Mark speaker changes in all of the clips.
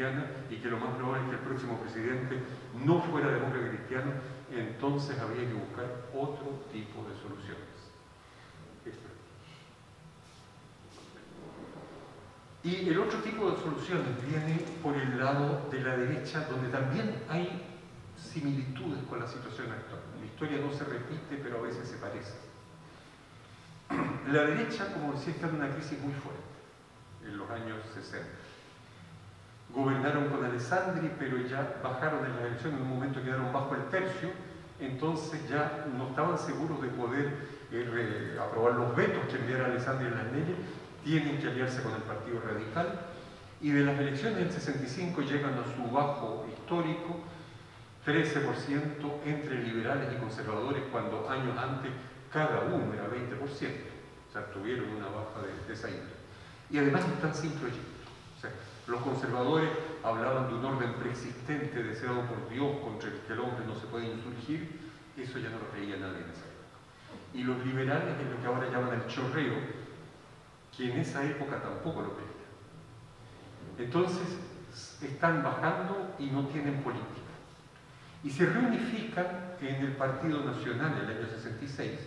Speaker 1: cristiana y que lo más probable es que el próximo presidente no fuera demócrata cristiano, entonces había que buscar otro tipo de soluciones. Y el otro tipo de soluciones viene por el lado de la derecha, donde también hay similitudes con la situación actual. La historia no se repite, pero a veces se parece. La derecha, como decía, está en una crisis muy fuerte en los años 60. Gobernaron con Alessandri, pero ya bajaron en las elecciones, en un momento quedaron bajo el tercio, entonces ya no estaban seguros de poder aprobar los vetos que enviara Alessandri en las leyes, tienen que aliarse con el Partido Radical, y de las elecciones del 65 llegan a su bajo histórico, 13% entre liberales y conservadores, cuando años antes cada uno era 20%, o sea, tuvieron una baja de esa índole. Y además están sin proyecto. O sea, los conservadores hablaban de un orden preexistente deseado por Dios contra el que el hombre no se puede insurgir, eso ya no lo creía nadie en esa época. Y los liberales es lo que ahora llaman el chorreo, que en esa época tampoco lo creían. Entonces están bajando y no tienen política. Y se reunifican en el Partido Nacional en el año 66.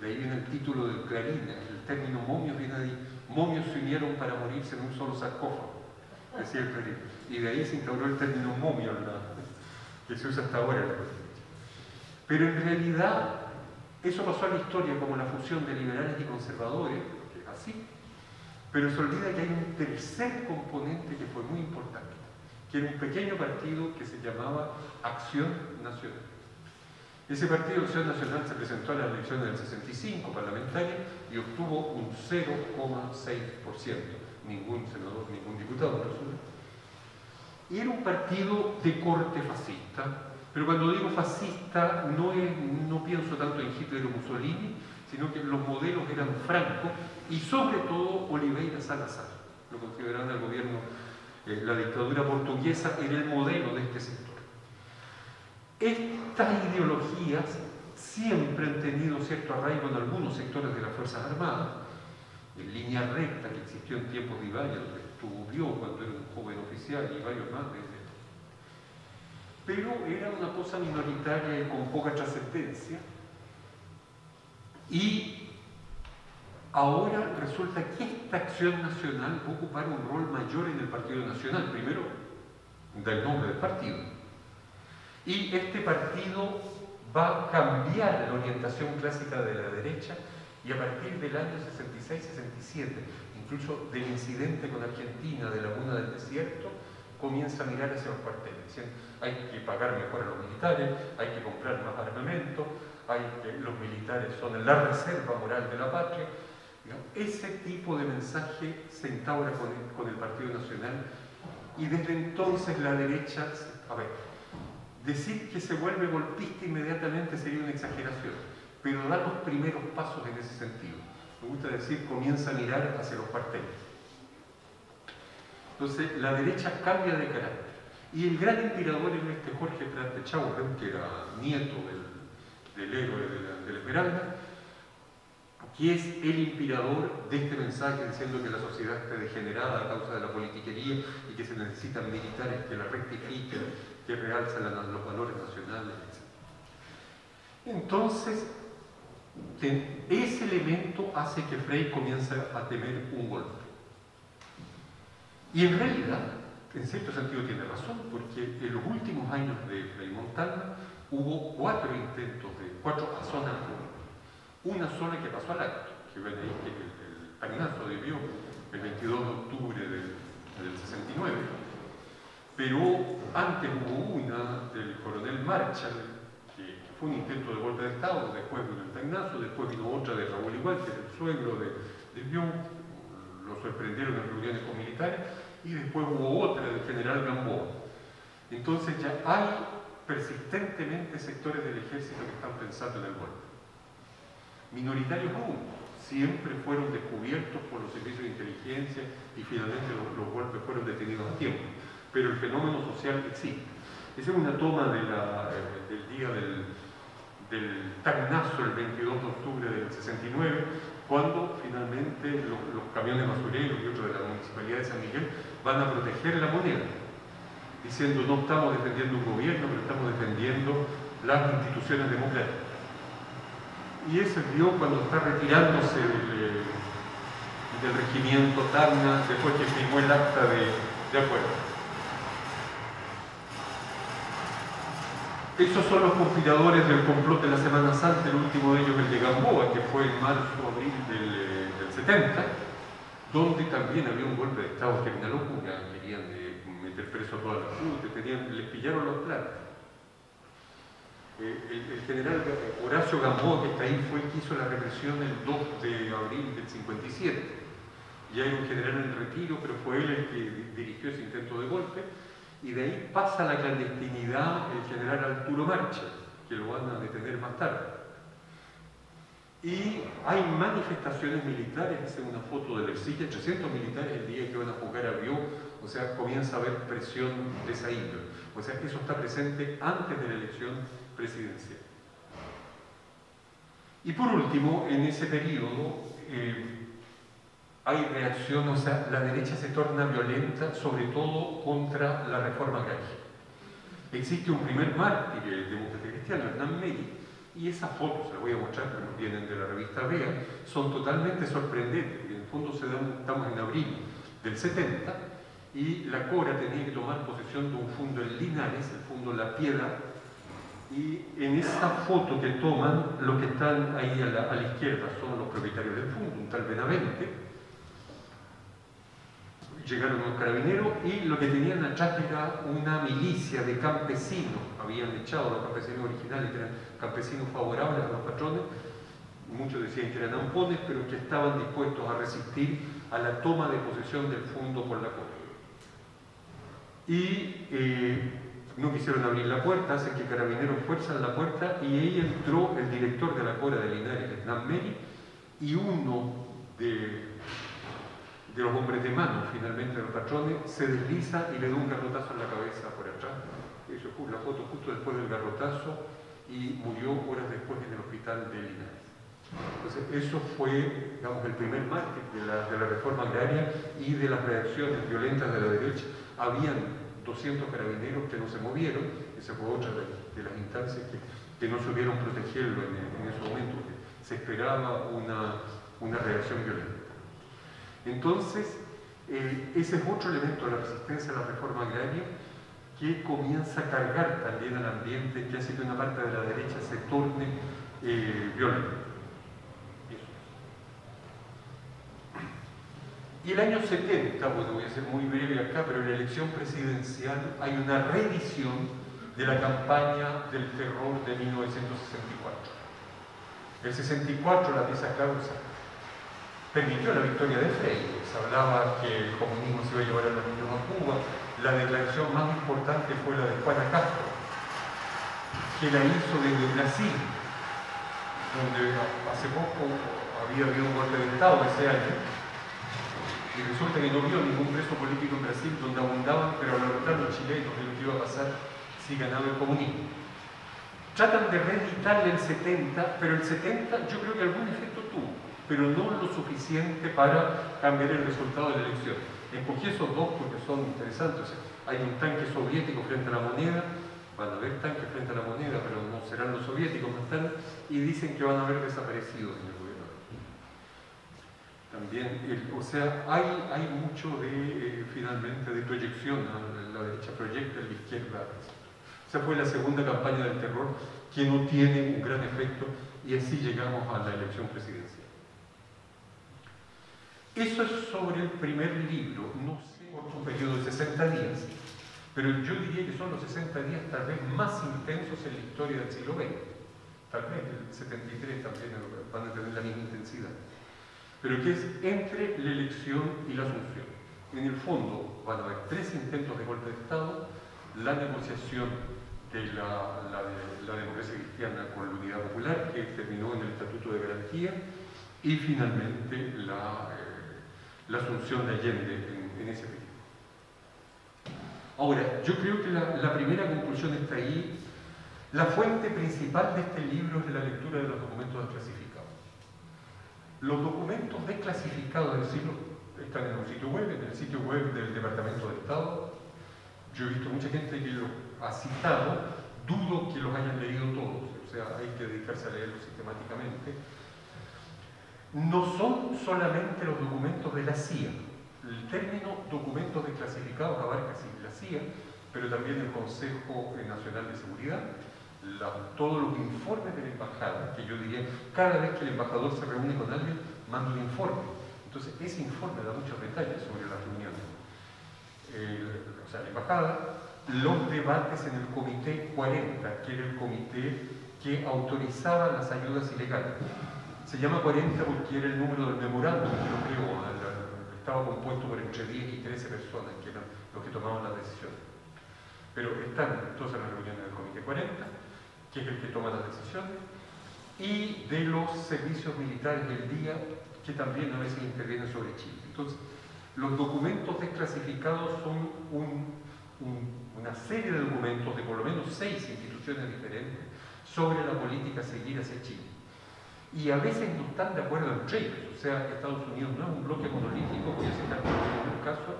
Speaker 1: De ahí viene el título del Clarín, el término momios viene ahí. Momios se unieron para morirse en un solo sarcófago, decía el Clarín. Y de ahí se instauró el término momio, que se usa hasta ahora en la política. Pero en realidad, eso pasó a la historia como la fusión de liberales y conservadores, que es así. Pero se olvida que hay un tercer componente que fue muy importante, que era un pequeño partido que se llamaba Acción Nacional. Ese partido Acción Nacional se presentó a las elecciones del 65 parlamentaria y obtuvo un 0,6%. Ningún senador, ningún diputado, resulta. Y era un partido de corte fascista, pero cuando digo fascista no pienso tanto en Hitler o Mussolini, sino que los modelos eran Franco y sobre todo Oliveira Salazar. Lo consideraban el gobierno, la dictadura portuguesa era el modelo de este sector. Estas ideologías siempre han tenido cierto arraigo en algunos sectores de las Fuerzas Armadas, en línea recta que existió en tiempos de Ibáñez, donde estuvo Bió cuando era un joven oficial y varios más de ellos. Pero era una cosa minoritaria y con poca trascendencia. Y ahora resulta que esta Acción Nacional va a ocupar un rol mayor en el Partido Nacional. Primero, da el nombre del partido. Y este partido va a cambiar la orientación clásica de la derecha y a partir del año 66-67, incluso del incidente con Argentina, de Laguna del Desierto, comienza a mirar hacia los cuarteles, diciendo hay que pagar mejor a los militares, hay que comprar más armamento, los militares son la reserva moral de la patria. Ese tipo de mensaje se instaura con el Partido Nacional y desde entonces la derecha, decir que se vuelve golpista inmediatamente sería una exageración, pero da los primeros pasos en ese sentido. Me gusta decir, comienza a mirar hacia los cuarteles. Entonces, la derecha cambia de carácter. Y el gran inspirador es este Jorge Prat de Chaurren, que era nieto del héroe de la Esmeralda, que es el inspirador de este mensaje diciendo que la sociedad está degenerada a causa de la politiquería y que se necesitan militares que la rectifiquen, que realzan los valores nacionales, etc. Entonces, ese elemento hace que Frei comience a temer un golpe. Y en realidad, en cierto sentido tiene razón, porque en los últimos años de Frei Montalva hubo 4 intentos de 4 azonas públicas. Una zona que pasó al acto, que ven ahí que el Tacnazo debió el 22 de octubre del 69, pero antes hubo una del coronel Marchal, que fue un intento de golpe de Estado, después vino el Tacnazo, después vino otra de Raúl Igual, que era el suegro de Bió, lo sorprendieron en reuniones con militares, y después hubo otra del general Gamboa. Entonces ya hay persistentemente sectores del ejército que están pensando en el golpe. Minoritarios aún, siempre fueron descubiertos por los servicios de inteligencia y finalmente los golpes fueron detenidos a tiempo. Pero el fenómeno social existe. Esa es una toma del día del Tacnazo, el 22 de octubre del 69, cuando finalmente los camiones basureros y otros de la Municipalidad de San Miguel van a proteger la moneda, diciendo no estamos defendiendo un gobierno, pero estamos defendiendo las instituciones democráticas. Y ese vio cuando está retirándose del regimiento Tacna, después que firmó el acta de acuerdo. Esos son los conspiradores del complot de la Semana Santa, el último de ellos el de Gamboa, que fue en marzo o abril del 70, donde también había un golpe de Estado que era una locura, querían meter preso a toda la gente, les pillaron los planes. El general Horacio Gamboa, que está ahí, fue el que hizo la represión el 2 de abril del 57. Ya era un general en retiro, pero fue él el que dirigió ese intento de golpe. Y de ahí pasa a la clandestinidad el general Arturo Marcha, que lo van a detener más tarde. Y hay manifestaciones militares, hice una foto del Ercilla, 300 militares el día que van a jugar a Bió, o sea, comienza a haber presión de esa índole. O sea, eso está presente antes de la elección presidencial. Y por último, en ese periodo, hay reacción, o sea, la derecha se torna violenta, sobre todo contra la reforma agraria. Existe un primer mártir demócrata cristiano, Hernán Meri, y esas fotos, se las voy a mostrar, que vienen de la revista Vea, son totalmente sorprendentes, porque en el fondo estamos en abril del 70, y la Cora tenía que tomar posesión de un fondo en Linares, el fondo La Piedad, y en esa foto que toman, los que están ahí a la izquierda son los propietarios del fondo, un tal Benavente. Llegaron los carabineros y lo que tenían atrás era una milicia de campesinos. Habían echado a los campesinos originales, que eran campesinos favorables a los patrones. Muchos decían que eran ampones, pero que estaban dispuestos a resistir a la toma de posesión del fondo por la Cora. Y no quisieron abrir la puerta, hacen que carabineros fuerzan la puerta y ahí entró el director de la Cora de Linares, Hernán Meri, y uno de los hombres de mano, finalmente, de los patrones, se desliza y le da un garrotazo en la cabeza por atrás. Eso fue la foto justo después del garrotazo y murió horas después en el hospital de Linares. Entonces, eso fue, digamos, el primer mártir de la reforma agraria y de las reacciones violentas de la derecha. Habían 200 carabineros que no se movieron, esa fue otra de las instancias que no supieron protegerlo en ese momento, porque se esperaba una reacción violenta. Entonces, ese es otro elemento de la resistencia a la reforma agraria que comienza a cargar también al ambiente, que hace que una parte de la derecha se torne violenta. Y el año 70, bueno, voy a ser muy breve acá, pero en la elección presidencial hay una reedición de la campaña del terror de 1964. El 64, la pieza causa permitió la victoria de Freire. Se hablaba que el comunismo se iba a llevar a la Unión a Cuba. La declaración más importante fue la de Juana Castro, que la hizo desde Brasil, donde hace poco había habido un golpe de Estado ese año, y resulta que no vio ningún preso político en Brasil, donde abundaban, pero a la verdad los chilenos, de lo que iba a pasar si ganaba el comunismo. Tratan de reeditarle el 70, pero el 70 yo creo que algún efecto tuvo, pero no lo suficiente para cambiar el resultado de la elección. Escogí esos dos porque son interesantes. O sea, hay un tanque soviético frente a la moneda, van a haber tanques frente a la moneda, pero no serán los soviéticos más tarde, y dicen que van a haber desaparecido en el gobierno. También, o sea, hay mucho finalmente de proyección, la derecha proyecta, la izquierda. Esa fue la segunda campaña del terror que no tiene un gran efecto y así llegamos a la elección presidencial. Eso es sobre el primer libro, no sé por un periodo de 60 días, pero yo diría que son los 60 días tal vez más intensos en la historia del siglo XX. Tal vez el 73 también van a tener la misma intensidad. Pero que es entre la elección y la asunción. En el fondo van a haber 3 intentos de golpe de Estado, la negociación de la democracia cristiana con la Unidad Popular, que terminó en el Estatuto de Garantía, y finalmente la asunción de Allende en ese periodo. Ahora, yo creo que la primera conclusión está ahí. La fuente principal de este libro es la lectura de los documentos desclasificados. Los documentos desclasificados del siglo están en un sitio web, en el sitio web del Departamento de Estado. Yo he visto mucha gente que los ha citado, dudo que los hayan leído todos, o sea, hay que dedicarse a leerlos sistemáticamente. No son solamente los documentos de la CIA. El término documentos desclasificados abarca sí la CIA, pero también el Consejo Nacional de Seguridad, todos los informes de la embajada, que yo diría, cada vez que el embajador se reúne con alguien, manda un informe. Entonces, ese informe da muchos detalles sobre las reuniones. O sea, la embajada, los debates en el Comité 40, que era el comité que autorizaba las ayudas ilegales. Se llama 40 porque era el número del memorándum que lo creó. Estaba compuesto por entre 10 y 13 personas, que eran los que tomaban las decisiones. Pero están entonces las reuniones del Comité 40, que es el que toma las decisiones, y de los servicios militares del día, que también a veces intervienen sobre Chile. Entonces, los documentos desclasificados son una serie de documentos de por lo menos 6 instituciones diferentes sobre la política a seguir hacia Chile. Y a veces no están de acuerdo entre ellos. O sea, Estados Unidos no es un bloque monolítico, voy a citar en un caso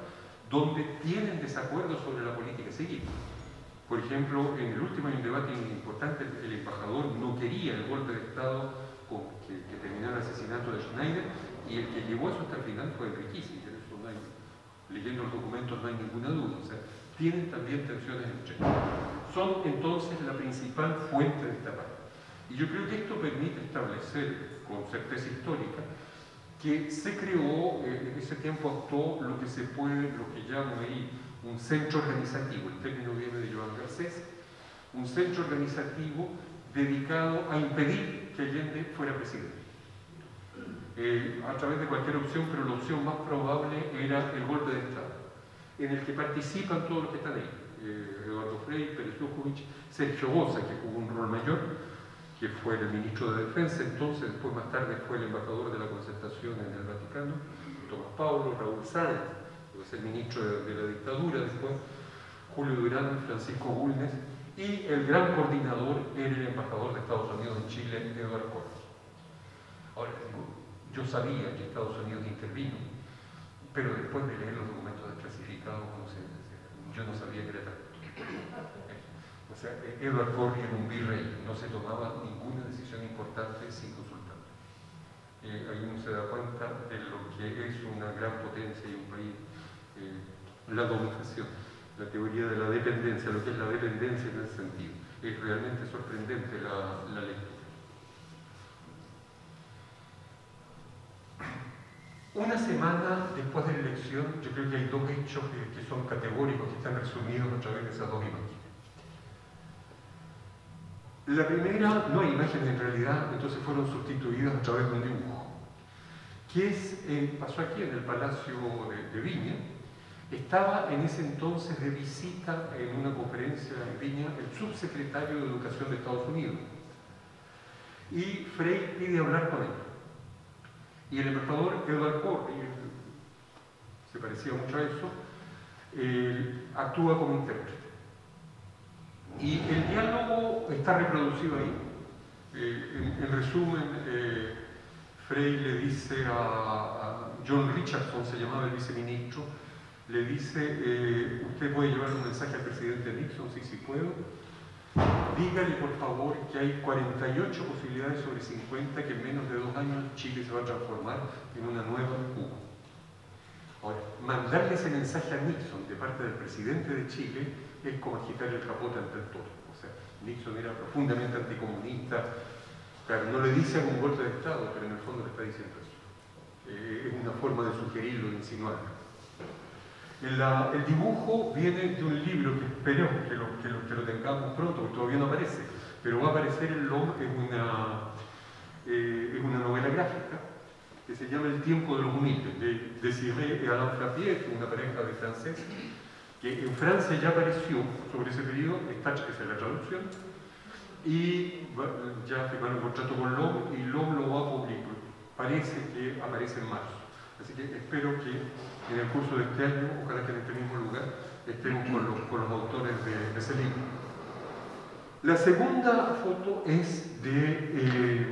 Speaker 1: donde tienen desacuerdos sobre la política a seguir. Por ejemplo, en el último hay un debate importante, el embajador no quería el golpe de Estado que terminó el asesinato de Schneider, y el que llevó eso hasta el final fue Enrique Kissinger. Eso no hay, leyendo los documentos no hay ninguna duda. O sea, tienen también tensiones entre ellos. Son entonces la principal fuente de esta parte. Y yo creo que esto permite establecer con certeza histórica que se creó, en ese tiempo actuó lo que se puede, lo que llaman ahí un centro organizativo, el término viene de Joan Garcés, un centro organizativo dedicado a impedir que Allende fuera presidente. A través de cualquier opción, pero la opción más probable era el golpe de Estado, en el que participan todos los que están ahí. Eduardo Frei, Pérez Lujovich, Sergio Bosa, que jugó un rol mayor, que fue el ministro de Defensa, entonces, después más tarde fue el embajador de la Concertación en el Vaticano, Tomás Paulo, Raúl Sáenz, que es el ministro de la dictadura después, Julio Durán, Francisco Bulnes, y el gran coordinador era el embajador de Estados Unidos en Chile, Eduardo Cortés. Ahora, yo sabía que Estados Unidos intervino, pero después de leer los documentos desclasificados, yo no sabía que era tanto. O sea, Edward Corry era un virrey, no se tomaba ninguna decisión importante sin consultar. Ahí uno se da cuenta de lo que es una gran potencia y un país, la dominación, la teoría de la dependencia, lo que es la dependencia en ese sentido. Es realmente sorprendente la lectura. Una semana después de la elección, yo creo que hay dos hechos que son categóricos, que están resumidos a través de esas dos imágenes. La primera, no hay imágenes en realidad, entonces fueron sustituidas a través de un dibujo, que pasó aquí en el Palacio de Viña. Estaba en ese entonces de visita en una conferencia en Viña el subsecretario de Educación de Estados Unidos, y Frei pide hablar con él. Y el embajador Edward Corry, se parecía mucho a eso, actúa como intérprete. Y el diálogo está reproducido ahí. En resumen, Frei le dice a John Richardson, se llamaba el viceministro, le dice, usted puede llevar un mensaje al presidente Nixon, sí puedo. Dígale por favor que hay 48 posibilidades sobre 50 que en menos de 2 años Chile se va a transformar en una nueva Cuba. Ahora, mandarle ese mensaje a Nixon de parte del presidente de Chile es como agitar el capote ante el toro. O sea, Nixon era profundamente anticomunista. Claro, no le dice un golpe de Estado, pero en el fondo le está diciendo eso. Es una forma de sugerirlo, de insinuarlo. El dibujo viene de un libro que espero que lo tengamos pronto, porque todavía no aparece, pero va a aparecer en LOM, es una novela gráfica que se llama El tiempo de los humildes, de Desiré y Alain Frappier, que es una pareja de franceses, que en Francia ya apareció sobre ese periodo, esa es la traducción, y ya firmaron un contrato con LOM y LOM lo va a publicar. Parece que aparece en marzo. Así que espero que en el curso de este año, ojalá que en este mismo lugar, estemos con los autores de ese libro. La segunda foto es de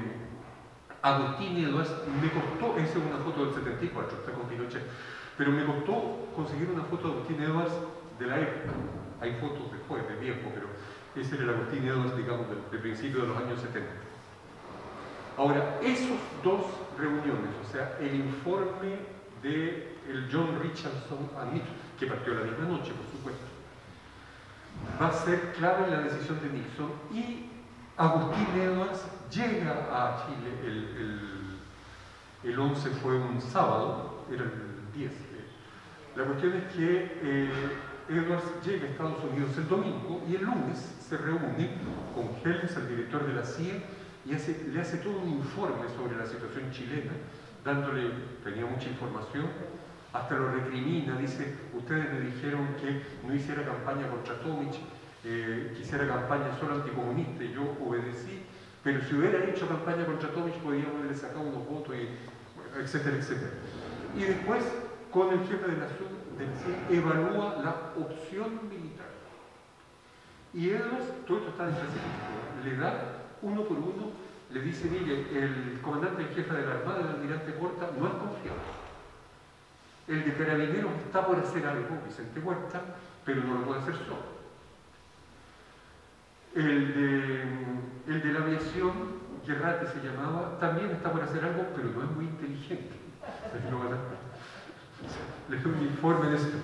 Speaker 1: Agustín Edwards me costó, esa es una foto del 74, está con Pinochet, pero me costó conseguir una foto de Agustín Edwards de la época. Hay fotos después, de viejo, pero ese era el Agustín Edwards, digamos, de principios de los años 70. Ahora, esos dos reuniones, o sea, el informe del John Richardson a Nixon, que partió la misma noche, por supuesto, va a ser clave en la decisión de Nixon, y Agustín Edwards llega a Chile, el 11 fue un sábado, era el 10. La cuestión es que Edwards llega a Estados Unidos el domingo y el lunes se reúne con Helms, el director de la CIA, y le hace todo un informe sobre la situación chilena, tenía mucha información, hasta lo recrimina, dice, ustedes me dijeron que no hiciera campaña contra Tomic, que hiciera campaña solo anticomunista, y yo obedecí, pero si hubiera hecho campaña contra Tomic podíamos haberle sacado unos votos, etcétera, etcétera. Y después, con el jefe de la CIA, evalúa la opción militar. Y Edwards, todo esto está en específico, le da uno por uno, le dice, mire, el comandante en jefe de la Armada, el almirante Porta, no es confiable. El de Carabineros está por hacer algo, Vicente Huerta, pero no lo puede hacer solo. El de la aviación, Guerrate se llamaba, también está por hacer algo, pero no es muy inteligente. Le doy un informe de esto.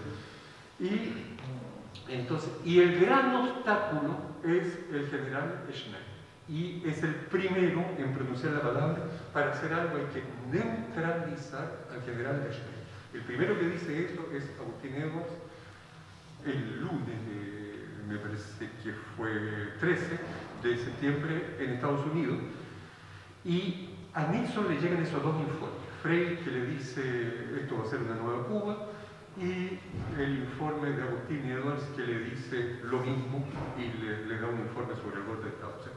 Speaker 1: Y el gran obstáculo es el general Schneider. Y es el primero en pronunciar la palabra. Para hacer algo hay que neutralizar al general Schneider. El primero que dice eso es Agustín Edwards, el lunes, me parece que fue 13 de septiembre en Estados Unidos. Y a Nixon le llegan esos dos informes. Frey, que le dice esto va a ser una nueva Cuba, y el informe de Agustín Edwards, que le dice lo mismo y le da un informe sobre el golpe de Estado. O sea,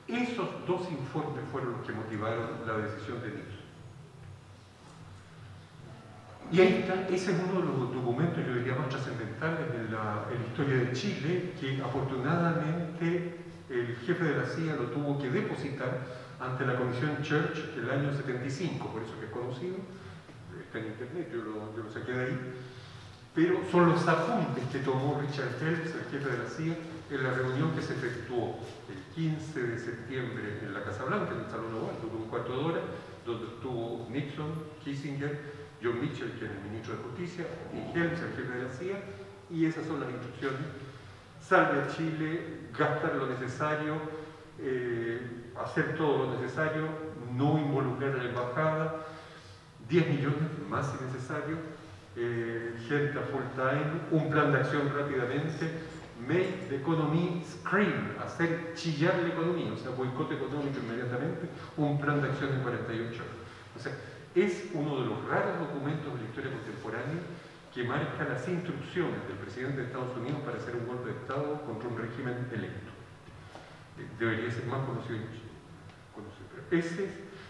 Speaker 1: esos dos informes fueron los que motivaron la decisión de Nixon. Y ahí está, ese es uno de los documentos, yo diría, más trascendentales en la historia de Chile, que afortunadamente el jefe de la CIA lo tuvo que depositar ante la Comisión Church el año 75, por eso que es conocido, está en internet, yo lo saqué de ahí, pero son los apuntes que tomó Richard Helms, el jefe de la CIA, en la reunión que se efectuó el 15 de septiembre en la Casa Blanca, en el Salón Oval, duró un cuarto de hora, donde estuvo Nixon, Kissinger, John Mitchell, que es el ministro de Justicia, y Helms, el jefe de la CIA, y esas son las instrucciones. Salve a Chile, gastar lo necesario, hacer todo lo necesario, no involucrar a la embajada, 10 millones más si necesario, gente a full time, un plan de acción rápidamente, make the economy scream, hacer chillar la economía, o sea, boicot económico inmediatamente, un plan de acción en 48 horas. O sea, es uno de los raros documentos de la historia contemporánea que marca las instrucciones del presidente de Estados Unidos para hacer un golpe de Estado contra un régimen electo. Debería ser más conocido en Chile.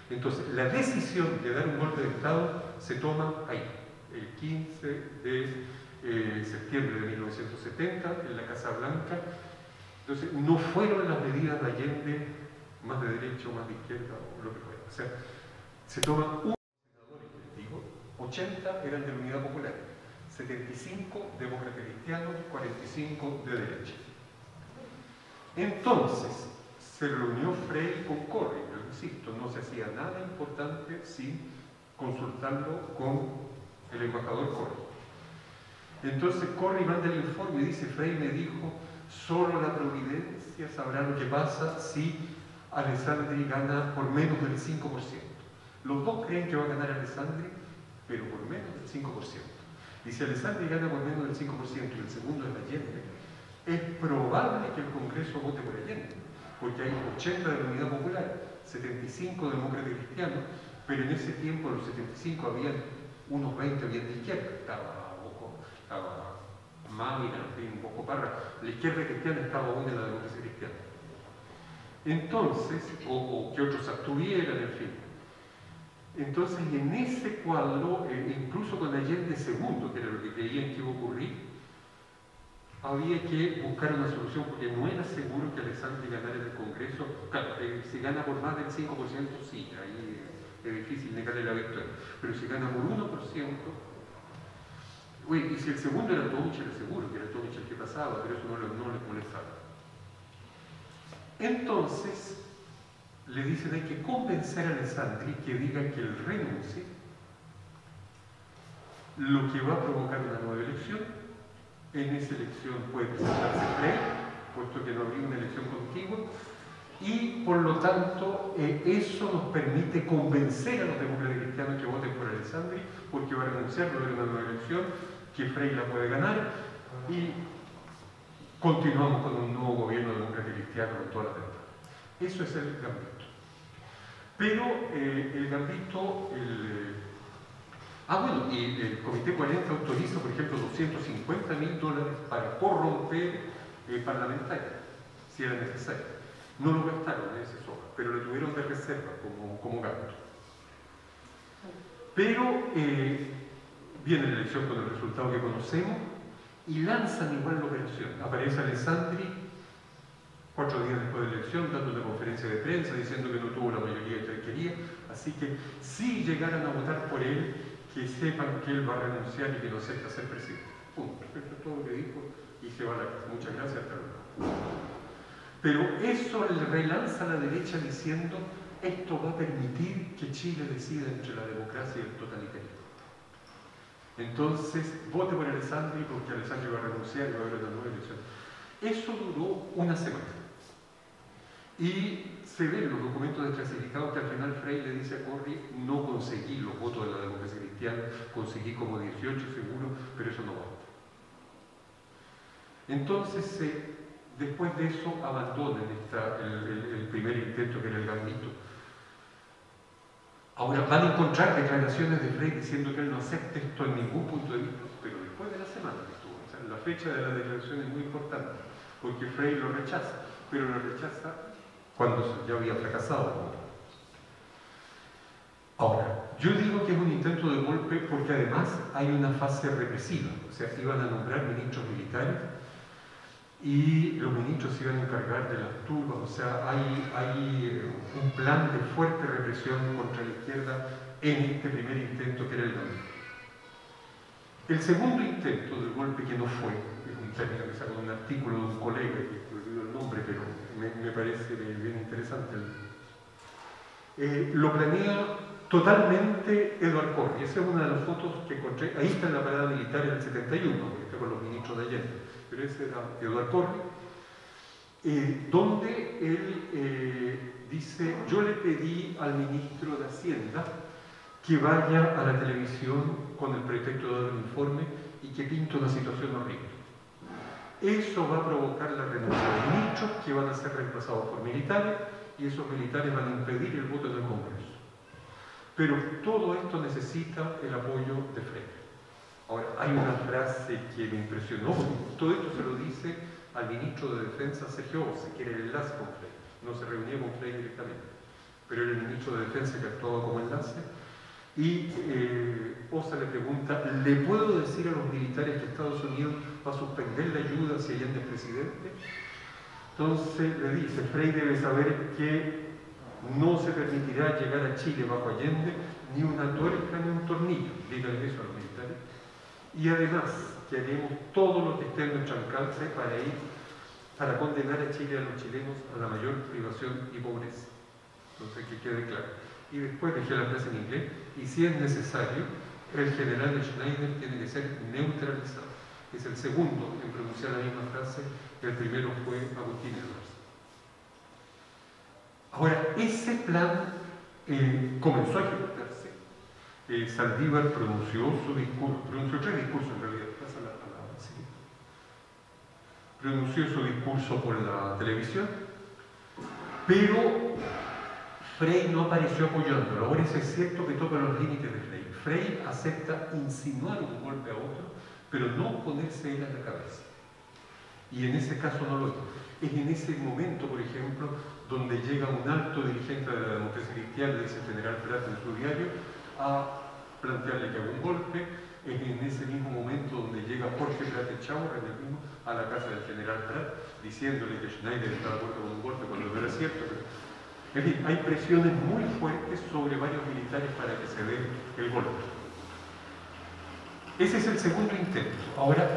Speaker 1: Entonces, la decisión de dar un golpe de Estado se toma ahí, el 15 de septiembre de 1970, en la Casa Blanca. Entonces, no fueron las medidas de Allende más de derecha o más de izquierda o lo que fuera. O sea, se toman un senadores, les digo, 80 eran de la Unidad Popular, 75 demócratas cristianos, 45 de derecha. Entonces, se reunió Frey con Corry, yo insisto, no se hacía nada importante sin consultarlo con el embajador Corry. Entonces Corry manda el informe y dice, Frey me dijo, solo la providencia sabrá lo que pasa si Alessandri gana por menos del 5%. Los dos creen que va a ganar Alessandri, pero por menos del 5%. Y si Alessandri gana por menos del 5% y el segundo es Allende, es probable que el Congreso vote por Allende, porque hay 80 de la Unidad Popular, 75 demócratas cristianos, pero en ese tiempo los 75 habían unos 20 habían de izquierda, estaba Mávila, un poco Parra, la izquierda cristiana estaba aún en la democracia cristiana. Entonces, o que otros abstuvieran, en fin. Entonces, en ese cuadro, incluso con Allende II, que era lo que creían que iba a ocurrir, había que buscar una solución porque no era seguro que Alessandri ganara en el Congreso. Claro, si gana por más del 5%, sí, ahí es difícil negarle la victoria. Pero si gana por 1%, uy, y si el segundo era Tomichel, seguro que era Tomichel el que pasaba, pero eso no les molestaba. Entonces, le dicen hay que convencer a Alessandri que diga que él renuncie, lo que va a provocar una nueva elección. En esa elección puede presentarse Frey, puesto que no habría una elección contigua, y por lo tanto eso nos permite convencer a los demócratas cristianos que voten por Alessandri, porque va a renunciar, va a haber una nueva elección, que Frey la puede ganar, y continuamos con un nuevo gobierno demócrata cristiano con toda la temporada. Eso es el gambito. Pero el gambito, bueno, y el Comité 40 autoriza, por ejemplo, $250.000 para corromper parlamentarios, si era necesario. No lo gastaron en ese soja, pero lo tuvieron de reserva como gasto. Pero viene la elección con el resultado que conocemos y lanzan igual la operación. Aparece Alessandri 4 días después de la elección dando una conferencia de prensa diciendo que no tuvo la mayoría que él quería, así que si llegaran a votar por él, que sepan que él va a renunciar y que no acepta ser presidente. Punto. Eso es todo lo que dijo y se va a la casa. Muchas gracias, hasta luego. Pero eso le relanza a la derecha diciendo esto va a permitir que Chile decida entre la democracia y el totalitarismo. Entonces, vote por Alessandri porque Alessandri va a renunciar y va a haber una nueva elección. Eso duró una semana. Y se ven los documentos desclasificados que al final Frey le dice a Corry, no conseguí los votos de la democracia cristiana, conseguí como 18 seguro, pero eso no basta. Entonces, después de eso, abandonan el primer intento que era el gambito. Ahora, van a encontrar declaraciones de Frey diciendo que él no acepta esto en ningún punto de vista, pero después de la semana que estuvo, o sea, la fecha de la declaración es muy importante, porque Frey lo rechaza, pero lo rechaza cuando ya había fracasado. Ahora, yo digo que es un intento de golpe porque además hay una fase represiva, o sea, iban a nombrar ministros militares y los ministros se iban a encargar de las turbas, o sea, hay un plan de fuerte represión contra la izquierda en este primer intento que era el gambito. El segundo intento del golpe que no fue, es un término que sacó de un artículo de un colega, que olvido el nombre, pero me parece bien interesante. Lo planea totalmente Eduard Corry. Esa es una de las fotos que encontré. Ahí está en la parada militar en el 71, que está con los ministros de Allende. Pero ese era Eduard Corry, donde él dice, yo le pedí al ministro de Hacienda que vaya a la televisión con el pretexto de dar un informe y que pinte una situación horrible. Eso va a provocar la renuncia de ministros que van a ser reemplazados por militares y esos militares van a impedir el voto en el Congreso. Pero todo esto necesita el apoyo de Frey. Ahora, hay una frase que me impresionó, todo esto se lo dice al ministro de Defensa Sergio Ossa, que era el enlace con Frey. No se reunía con Frey directamente, pero era el ministro de Defensa que actuaba como enlace. Y Ossa le pregunta, ¿le puedo decir a los militares que Estados Unidos va a suspender la ayuda si Allende es presidente? Entonces le dice, Frey debe saber que no se permitirá llegar a Chile bajo Allende ni una tuerca ni un tornillo, díganle eso a los militares. Y además, que haremos todo lo que esté en nuestro alcance para condenar a Chile y a los chilenos a la mayor privación y pobreza. Entonces, que quede claro. Y después dejé la frase en inglés, y si es necesario, el general Schneider tiene que ser neutralizado. Es el segundo en pronunciar la misma frase, el primero fue Agustín Edwards. Ahora, ese plan comenzó a ejecutarse. Saldívar pronunció su discurso, pronunció 3 discursos en realidad, pasa la palabra, sí. Pronunció su discurso por la televisión, pero Frey no apareció apoyándolo. Ahora es cierto que toca los límites de Frey. Frey acepta insinuar un golpe a otro, pero no ponerse él a la cabeza. Y en ese caso no lo hizo. Es en ese momento, por ejemplo, donde llega un alto dirigente de la democracia cristiana, dice el general Prat en su diario, a plantearle que haga un golpe. Es en ese mismo momento donde llega Jorge Prat Echaurra a la casa del general Prat, diciéndole que Schneider estaba de acuerdo con un golpe cuando no era cierto. En fin, hay presiones muy fuertes sobre varios militares para que se dé el golpe. Ese es el segundo intento. Ahora,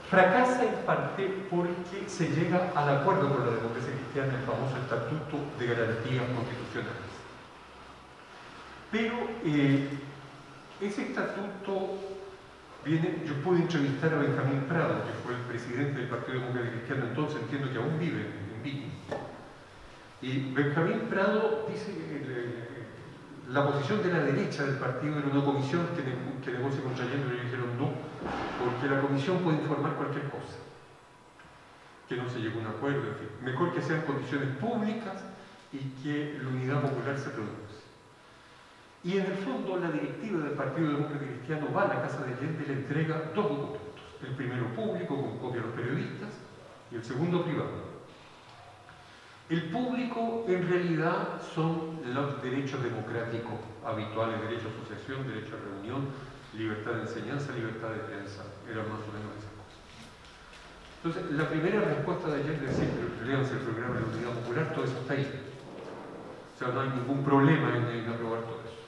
Speaker 1: fracasa en parte porque se llega al acuerdo con la democracia cristiana, el famoso Estatuto de Garantías Constitucionales. Pero ese estatuto viene, yo pude entrevistar a Benjamín Prado, que fue el presidente del Partido Democrático Cristiano entonces, entiendo que aún vive en Viña. Y Benjamín Prado dice que la posición de la derecha del partido era una comisión que negocia contra Allende, y le dijeron no, porque la comisión puede informar cualquier cosa, que no se llegó a un acuerdo, en fin. Mejor que sean condiciones públicas y que la unidad popular se produce. Y en el fondo la directiva del Partido Democrático Cristiano va a la casa de Allende y le entrega dos documentos. El primero público, con copia a los periodistas, y el segundo privado. El público en realidad son los derechos democráticos habituales, derecho a asociación, derecho a reunión, libertad de enseñanza, libertad de prensa, eran más o menos esas cosas. Entonces, la primera respuesta de Allende es decir, léanse el programa de la Unidad Popular, todo eso está ahí. O sea, no hay ningún problema en aprobar todo eso.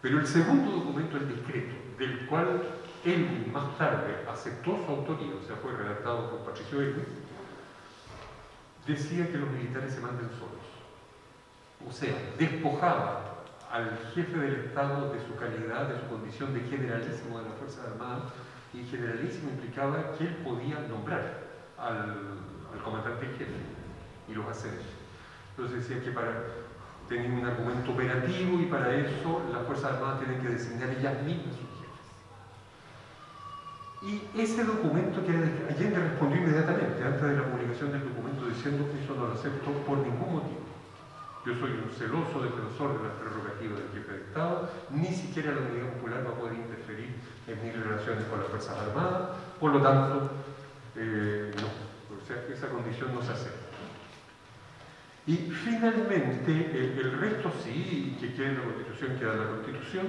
Speaker 1: Pero el segundo documento, el decreto, del cual él más tarde aceptó su autoría, o sea, fue redactado por Patricio Elwin, decía que los militares se manden solos. O sea, despojaba al jefe del Estado de su calidad, de su condición de generalísimo de las Fuerzas Armadas, y generalísimo implicaba que él podía nombrar al comandante en jefe y los ascensos. Entonces decía que tener un argumento operativo y para eso las Fuerzas Armadas tienen que designar ellas mismas sus jefes. Y ese documento que Allende respondió inmediatamente antes de la publicación del documento diciendo que eso no lo acepto por ningún motivo. Yo soy un celoso defensor de las prerrogativas del jefe de Estado, ni siquiera la Unidad Popular va a poder interferir en mis relaciones con las Fuerzas Armadas, por lo tanto, no, o sea, esa condición no se acepta. Y finalmente, el resto sí, que quede en la Constitución, queda en la Constitución,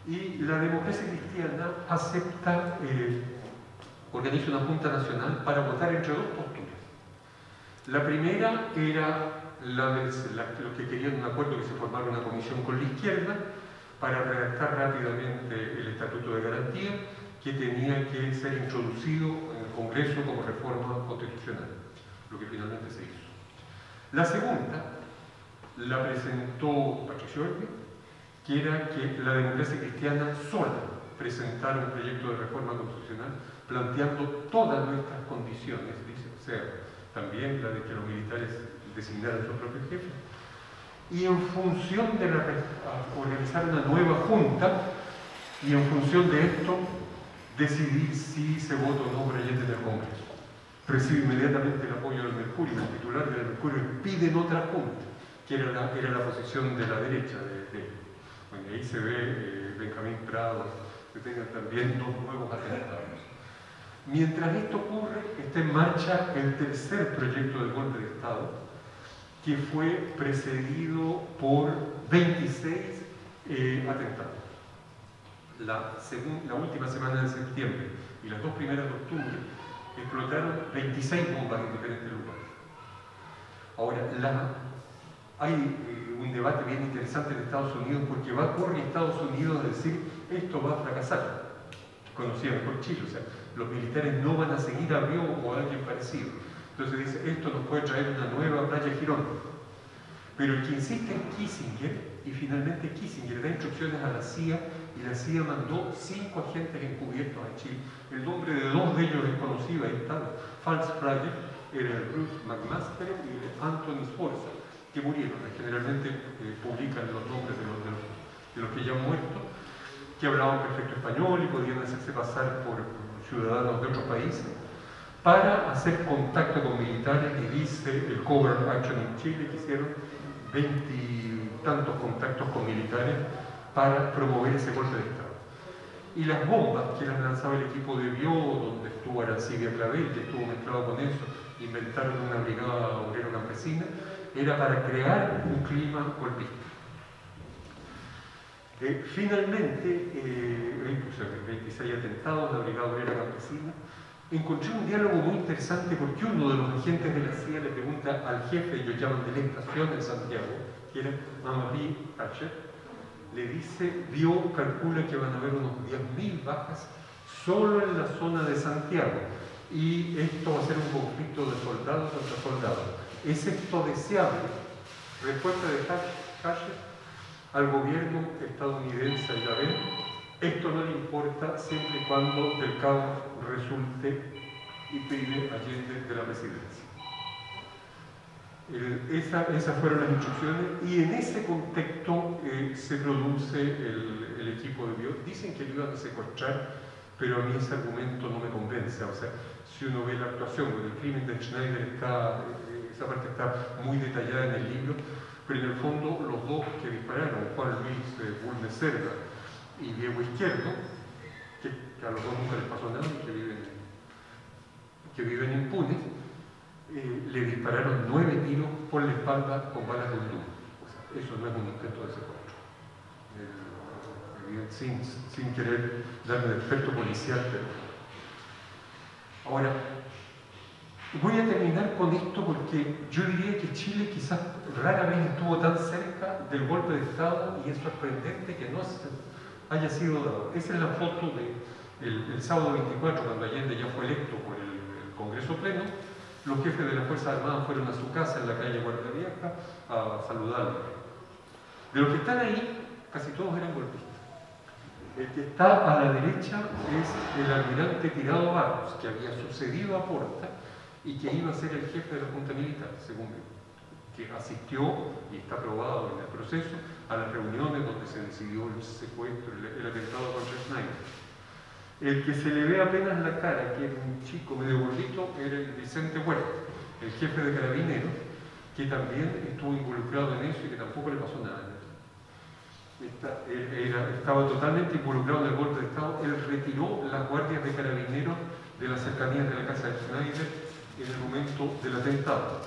Speaker 1: y la democracia cristiana acepta, organiza una Junta Nacional para votar entre dos posturas. La primera era los que querían un acuerdo que se formara una comisión con la izquierda para redactar rápidamente el Estatuto de Garantía, que tenía que ser introducido en el Congreso como reforma constitucional, lo que finalmente se hizo. La segunda la presentó Patricio Elwin, que era que la democracia cristiana sola presentara un proyecto de reforma constitucional planteando todas nuestras condiciones, dice, o sea, también la de que los militares designaran sus propios jefes, y en función de organizar una nueva junta, y en función de esto, decidir si se vota o no por Allende en el Congreso. Recibe inmediatamente el apoyo del Mercurio, el titular del Mercurio pide otra junta, que era la posición de la derecha de él. Bueno, ahí se ve Benjamín Prado, que tengan también dos nuevos atentados. Mientras esto ocurre, está en marcha el tercer proyecto de golpe de Estado, que fue precedido por 26 atentados. La última semana de septiembre y las dos primeras de octubre explotaron 26 bombas en diferentes lugares. Ahora, hay un debate bien interesante en Estados Unidos porque va a ocurrir en Estados Unidos a decir esto va a fracasar. Conocía mejor Chile, o sea, los militares no van a seguir a Río o a alguien parecido. Entonces dice, esto nos puede traer una nueva playa Girón. Pero el que insiste es Kissinger, y finalmente Kissinger da instrucciones a la CIA, y la CIA mandó 5 agentes encubiertos a Chile. El nombre de 2 de ellos es conocido, ahí está, False Flag, era el Bruce McMaster y el Anthony Sforza, que murieron. Generalmente publican los nombres de los que ya han muerto, que hablaban perfecto español y podían hacerse pasar por ciudadanos de otros países, para hacer contacto con militares, y dice el Covert Action en Chile que hicieron 20 y tantos contactos con militares para promover ese golpe de Estado. Y las bombas que las lanzaba el equipo de Bió, donde estuvo Arancibia Clavel, que estuvo mezclado con eso, inventaron una brigada obrero campesina, era para crear un clima golpista. Finalmente, 26 atentados, la brigada obrera campesina, encontré un diálogo muy interesante porque uno de los agentes de la CIA le pregunta al jefe, ellos llaman de la estación en Santiago, que era Henri Hatcher, le dice, calcula que van a haber unos 10.000 bajas solo en la zona de Santiago, y esto va a ser un conflicto de soldados contra soldados. ¿Es esto deseable? Respuesta de Hatcher al gobierno estadounidense y la ven, esto no le importa siempre y cuando del caos resulte y pide Allende de la presidencia. Esas fueron las instrucciones, y en ese contexto se produce el equipo de Biot. Dicen que lo iban a secuestrar, pero a mí ese argumento no me convence. O sea, si uno ve la actuación, el crimen de Schneider esa parte está muy detallada en el libro, pero en el fondo los dos que dispararon, Juan Luis Bulnes Cerda y Diego Izquierdo, que a los dos nunca les pasó nada, que viven impunes, le dispararon 9 tiros por la espalda con balas de Uruguay. O sea, eso no es un intento de secuestro. Sin querer darme de experto policial, pero... Ahora, voy a terminar con esto porque yo diría que Chile quizás rara vez estuvo tan cerca del golpe de Estado, y es sorprendente que no haya sido dado. Esa es la foto del sábado 24, cuando Allende ya fue electo por el Congreso Pleno. Los jefes de las Fuerzas Armadas fueron a su casa en la calle Guardia Vieja a saludarlo. De los que están ahí, casi todos eran golpistas. El que está a la derecha es el almirante Tirado Barros, que había sucedido a Porta y que iba a ser el jefe de la Junta Militar, según él, que asistió, y está aprobado en el proceso, a las reuniones donde se decidió el secuestro, el atentado contra Schneider. El que se le ve apenas la cara, que era un chico medio gordito, era el Vicente Huerta, el jefe de Carabineros, que también estuvo involucrado en eso y que tampoco le pasó nada. Estaba totalmente involucrado en el golpe de Estado. Él retiró las guardias de Carabineros de las cercanías de la casa de Schneider en el momento del atentado.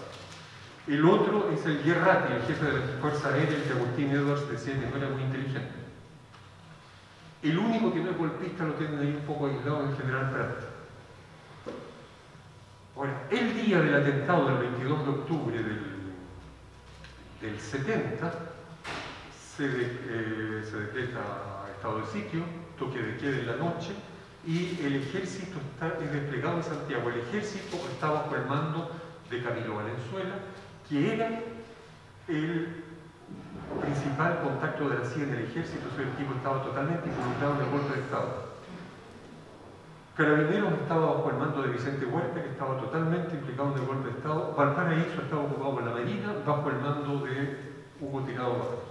Speaker 1: El otro es el Guerrati, el jefe de la Fuerza Aérea, el que Agustín Edwards decía que no era muy inteligente. El único que no es golpista lo tienen ahí un poco aislado, es el general Prat. Ahora, el día del atentado del 22 de octubre del 70, se decreta estado de sitio, toque de queda en la noche, y el ejército es desplegado en Santiago. El ejército está bajo el mando de Camilo Valenzuela, que era el principal contacto de la CIA en el ejército. El tipo estaba totalmente involucrado en el golpe de Estado. Carabineros estaba bajo el mando de Vicente Huerta, que estaba totalmente implicado en el golpe de Estado. Valparaíso estaba ocupado por la Marina, bajo el mando de Hugo Tirado Barros.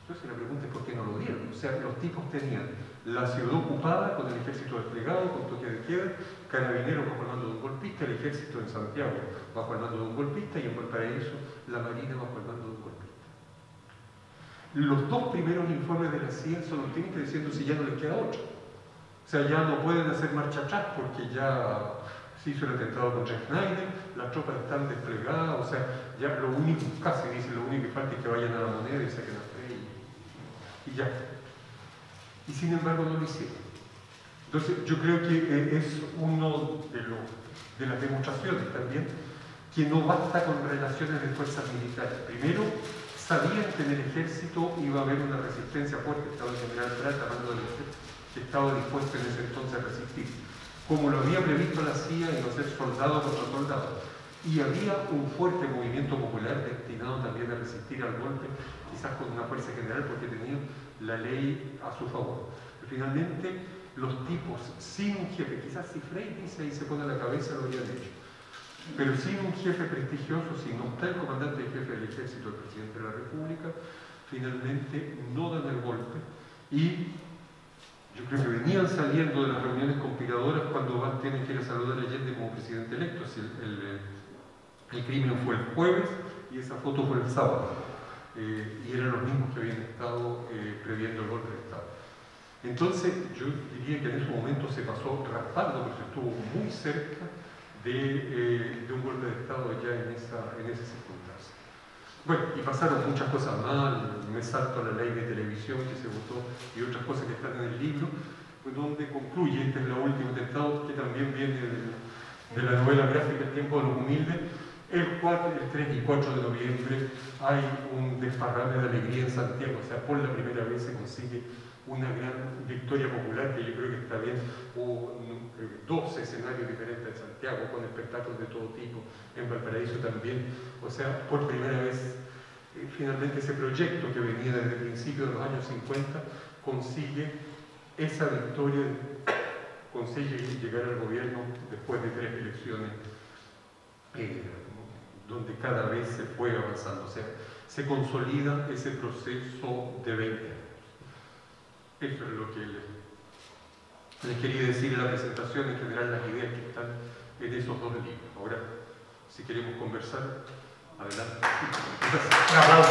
Speaker 1: Entonces la pregunta es por qué no lo dieron. O sea, los tipos tenían la ciudad ocupada con el ejército desplegado, con toque de queda, Carabineros bajo el mando de un golpista, el ejército en Santiago bajo el mando de un golpista, y en Valparaíso la Marina bajo el mando de un golpista. Los dos primeros informes de la CIA son optimistas, diciendo si ya no les queda otro. O sea, ya no pueden hacer marcha atrás porque ya se hizo el atentado contra Schneider, las tropas están desplegadas, o sea, ya lo único, casi dice, lo único que falta es que vayan a la moneda y saquen las tres y ya. Y sin embargo no lo hicieron. Entonces yo creo que es uno de las demostraciones también que no basta con relaciones de fuerzas militares. Primero, sabían que en el ejército iba a haber una resistencia fuerte, estaba el general Prat hablando del ejército, que estaba dispuesto en ese entonces a resistir. Como lo había previsto la CIA, iba a ser soldado contra soldado. Y había un fuerte movimiento popular destinado también a resistir al golpe, quizás con una fuerza general, porque tenían la ley a su favor. Pero finalmente, los tipos sin un jefe, quizás si Frey dice ahí se pone a la cabeza, lo habrían hecho. Pero sin un jefe prestigioso, si no está el comandante y jefe del ejército, el presidente de la República, finalmente no dan el golpe. Y yo creo que venían saliendo de las reuniones conspiradoras cuando tienen que ir a saludar a Allende como presidente electo. Si el crimen fue el jueves y esa foto fue el sábado. Y eran los mismos que habían estado previendo el golpe de Estado. Entonces, yo diría que en ese momento se pasó raspando, pero se estuvo muy cerca de un golpe de Estado ya en esa circunstancia. Bueno, y pasaron muchas cosas mal, me salto a la ley de televisión que se votó y otras cosas que están en el libro, donde concluye, este es el último atentado, que también viene de la novela gráfica El tiempo de los humildes. El 3 y 4 de noviembre hay un desparrame de alegría en Santiago, o sea, por la primera vez se consigue una gran victoria popular, que yo creo que está bien. Hubo 12 escenarios diferentes en Santiago, con espectáculos de todo tipo, en Valparaíso también. O sea, por primera vez, finalmente ese proyecto que venía desde el principio de los años 50 consigue esa victoria, consigue llegar al gobierno después de 3 elecciones, donde cada vez se fue avanzando. O sea, se consolida ese proceso de 20 años. Eso es lo que les quería decir en la presentación, en general las ideas que están en esos 2 libros. Ahora, si queremos conversar, adelante.
Speaker 2: Un aplauso.